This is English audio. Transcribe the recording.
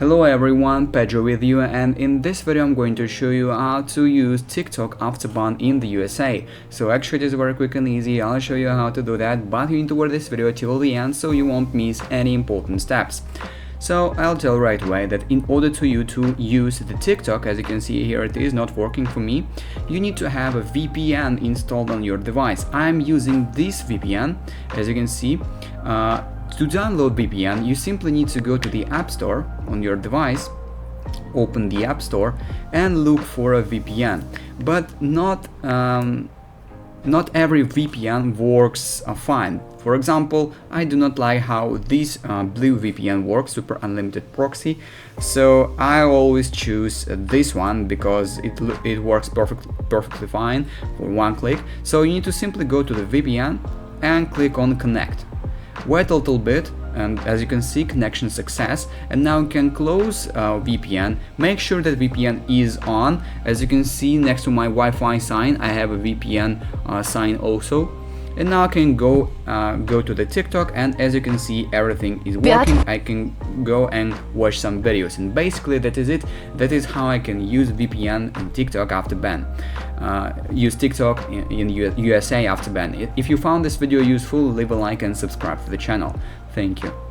Hello everyone, Pedro with you, and in this video I'm going to show you how to use TikTok after ban in the USA. So actually it is very quick and easy. I'll show you how to do that, but you need to watch this video till the end so you won't miss any important steps. So I'll tell right away that in order to use the TikTok, as you can see here it is not working for me, you need to have a VPN installed on your device. I'm using this VPN, as you can see. To download VPN, you simply need to go to the App Store on your device, open the App Store and look for a VPN. But not every VPN works fine. For example, I do not like how this blue VPN works, Super Unlimited Proxy, so I always choose this one because it works perfectly fine for one click. So you need to simply go to the VPN and click on Connect. Wait a little bit, and as you can see, connection success, and now you can close VPN. Make sure that VPN is on. As you can see next to my Wi-Fi sign, I have a VPN sign also. And now I can go to the TikTok, and as you can see everything is working. I can go and watch some videos, and basically that is it. That is how I can use VPN in TikTok after ban. Use TikTok in USA after ban. If you found this video useful, leave a like and subscribe to the channel. Thank you.